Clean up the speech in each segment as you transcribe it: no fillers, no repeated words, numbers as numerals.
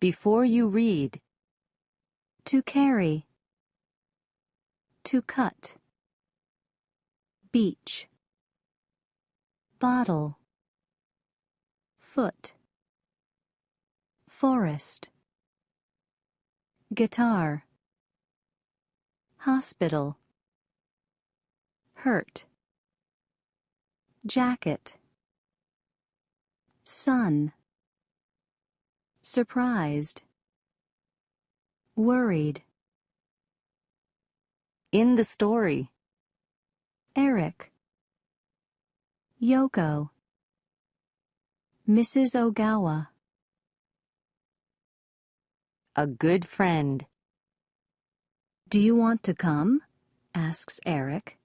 before you read. To carry. To cut. Beach. Bottle. Foot. Forest. Guitar. Hospital. Hurt. Jacket. Sun. Surprised. Worried. In the story. Eric. Yoko. Mrs. Ogawa. A good friend. Do you want to come? Asks Eric.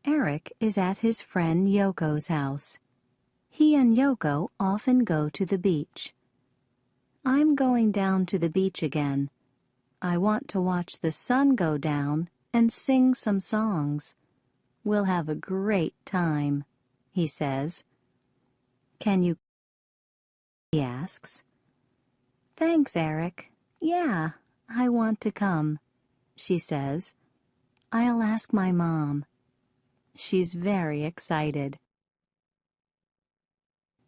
Eric is at his friend Yoko's house. He and Yoko often go to the beach. I'm going down to the beach again. I want to watch the sun go down and sing some songs. We'll have a great time, he says. Can you? He asks. Thanks, Eric. Yeah, I want to come, she says. I'll ask my mom. She's very excited.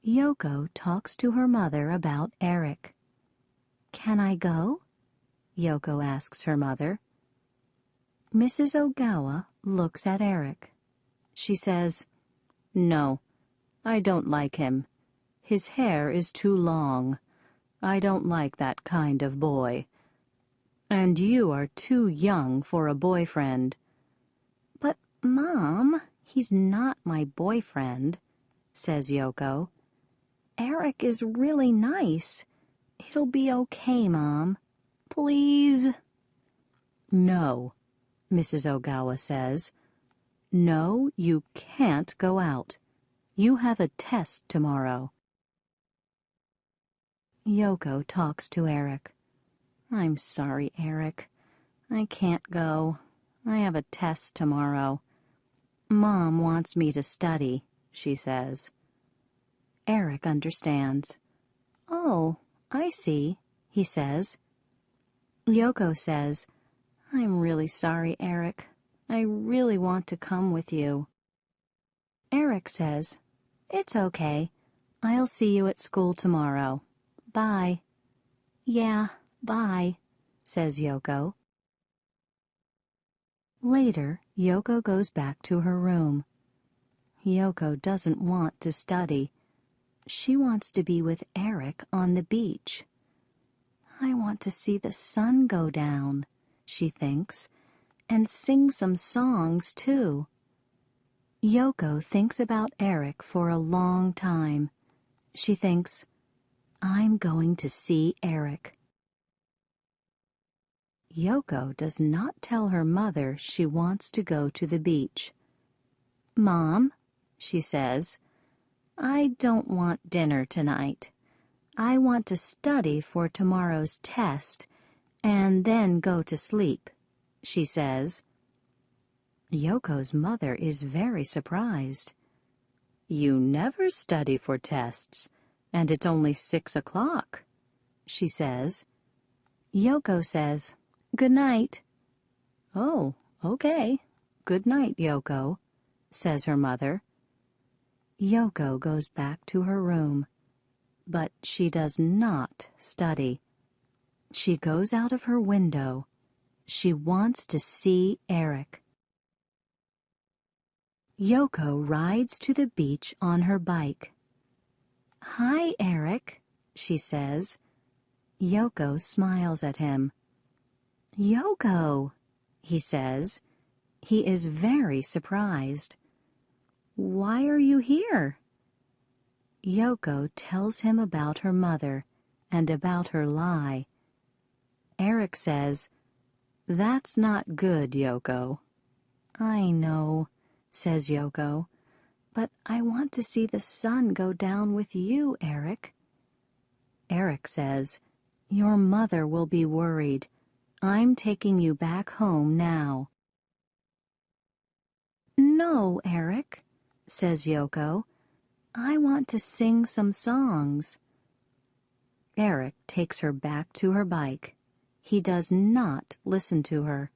Yoko talks to her mother about Eric. Can I go? Yoko asks her mother. Mrs. Ogawa looks at Eric. She says, No, I don't like him. His hair is too long. I don't like that kind of boy. And you are too young for a boyfriend. But, Mom, he's not my boyfriend, says Yoko. Eric is really nice. It'll be okay, Mom. Please. No, Mrs. Ogawa says. No, you can't go out. You have a test tomorrow. Yoko talks to Eric. I'm sorry, Eric. I can't go. I have a test tomorrow. Mom wants me to study, she says. Eric understands. Oh, I see, he says. Yoko says, I'm really sorry, Eric. I really want to come with you. Eric says, It's okay. I'll see you at school tomorrow. Bye. Yeah, bye, says Yoko. Later, Yoko goes back to her room. Yoko doesn't want to study. She wants to be with Eric on the beach. I want to see the sun go down, she thinks, and sing some songs too. Yoko thinks about Eric for a long time. She thinks, I'm going to see Eric. Yoko does not tell her mother she wants to go to the beach. Mom, she says, I don't want dinner tonight. I want to study for tomorrow's test and then go to sleep, she says. Yoko's mother is very surprised. You never study for tests, and it's only 6 o'clock, she says. Yoko says, Good night. Oh, okay. Good night, Yoko, says her mother. Yoko goes back to her room, but she does not study. She goes out of her window. She wants to see Eric. Yoko rides to the beach on her bike. Hi, Eric, she says. Yoko smiles at him. Yoko, he says. He is very surprised. Why are you here? Yoko tells him about her mother and about her lie. Eric says, That's not good, Yoko. I know, says Yoko, but I want to see the sun go down with you, Eric. Eric says, Your mother will be worried. I'm taking you back home now. No, Eric, says Yoko. I want to sing some songs. Eric takes her back to her bike. He does not listen to her.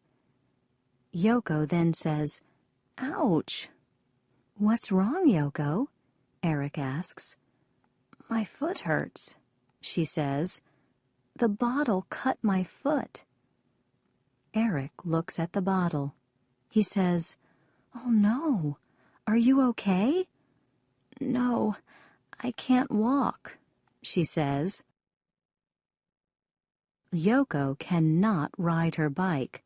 Yoko then says, "Ouch!" "What's wrong, Yoko?" Eric asks. "My foot hurts," she says. "The bottle cut my foot." Eric looks at the bottle. He says, "Oh no, are you okay?" "No, I can't walk," she says. Yoko cannot ride her bike,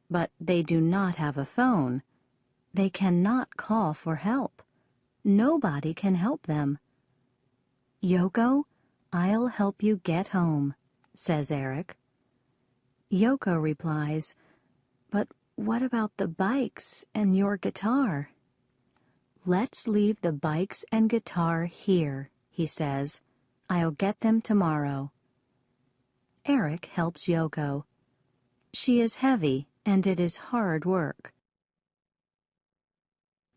but they do not have a phone. They cannot call for help. Nobody can help them. "Yoko, I'll help you get home," says Eric. Yoko replies, "But what about the bikes and your guitar?" "Let's leave the bikes and guitar here," he says. "I'll get them tomorrow." Eric helps Yoko. She is heavy and it is hard work.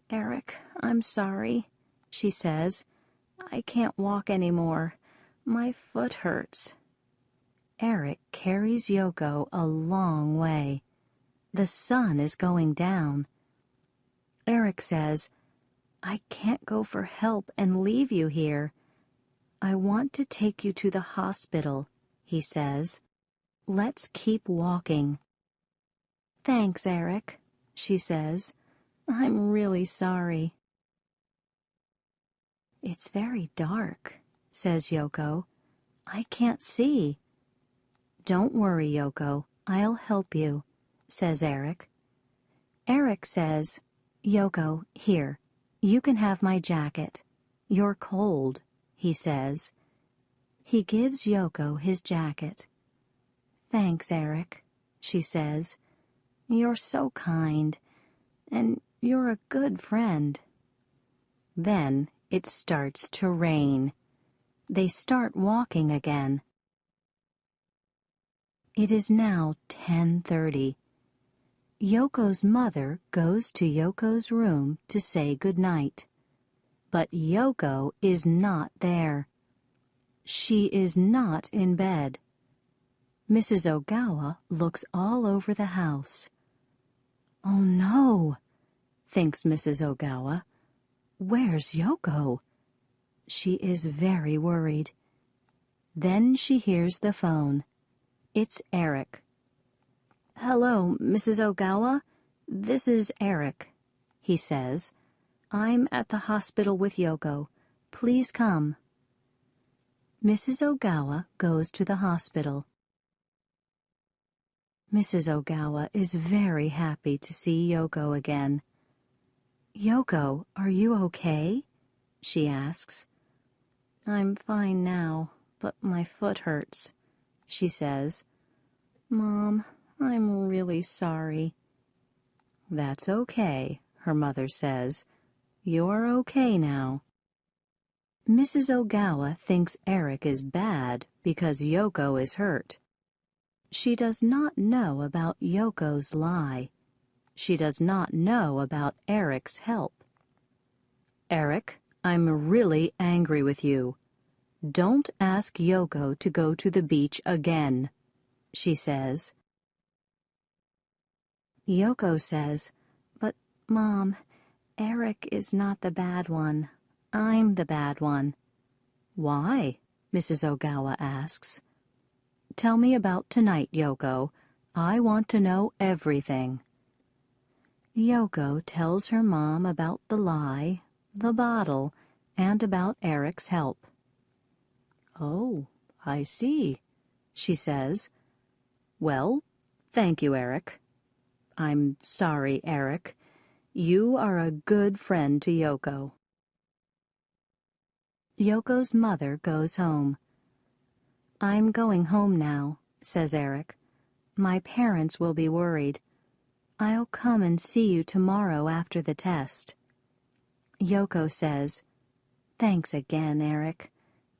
"Eric, I'm sorry," she says. "I can't walk anymore. My foot hurts." Eric carries Yoko a long way. The sun is going down. Eric says, "I can't go for help and leave you here. I want to take you to the hospital," he says. "Let's keep walking." "Thanks, Eric," she says. "I'm really sorry." "It's very dark," says Yoko. "I can't see." "Don't worry, Yoko. I'll help you," says Eric. Eric says, "Yoko, here, you can have my jacket. You're cold," he says. He gives Yoko his jacket. "Thanks, Eric," she says. "You're so kind, and you're a good friend." Then it starts to rain. They start walking again. It is now 10:30. Yoko's mother goes to Yoko's room to say goodnight. But Yoko is not there. She is not in bed. Mrs. Ogawa looks all over the house. "Oh no," thinks Mrs. Ogawa. "Where's Yoko?" She is very worried. Then she hears the phone. It's Eric. "Hello, Mrs. Ogawa. This is Eric," he says. "I'm at the hospital with Yoko. Please come." Mrs. Ogawa goes to the hospital. Mrs. Ogawa is very happy to see Yoko again. "Yoko, are you okay?" she asks. "I'm fine now, but my foot hurts," she says. "Mom, I'm really sorry." "That's okay," her mother says. "You're okay now." Mrs. Ogawa thinks Eric is bad because Yoko is hurt. She does not know about Yoko's lie. She does not know about Eric's help. "Eric, I'm really angry with you. Don't ask Yoko to go to the beach again," she says. Yoko says, "But, Mom, Eric is not the bad one. I'm the bad one." "Why?" Mrs. Ogawa asks. "Tell me about tonight, Yoko. I want to know everything." Yoko tells her mom about the lie, the bottle, and about Eric's help. "Oh, I see," she says. "Well, thank you, Eric." "I'm sorry, Eric. You are a good friend to Yoko." Yoko's mother goes home. "I'm going home now," says Eric. "My parents will be worried. I'll come and see you tomorrow after the test." Yoko says, "Thanks again, Eric.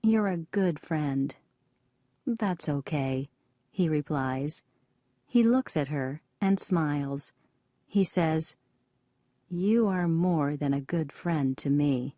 You're a good friend." "That's okay," he replies. He looks at her and smiles. He says, "You are more than a good friend to me."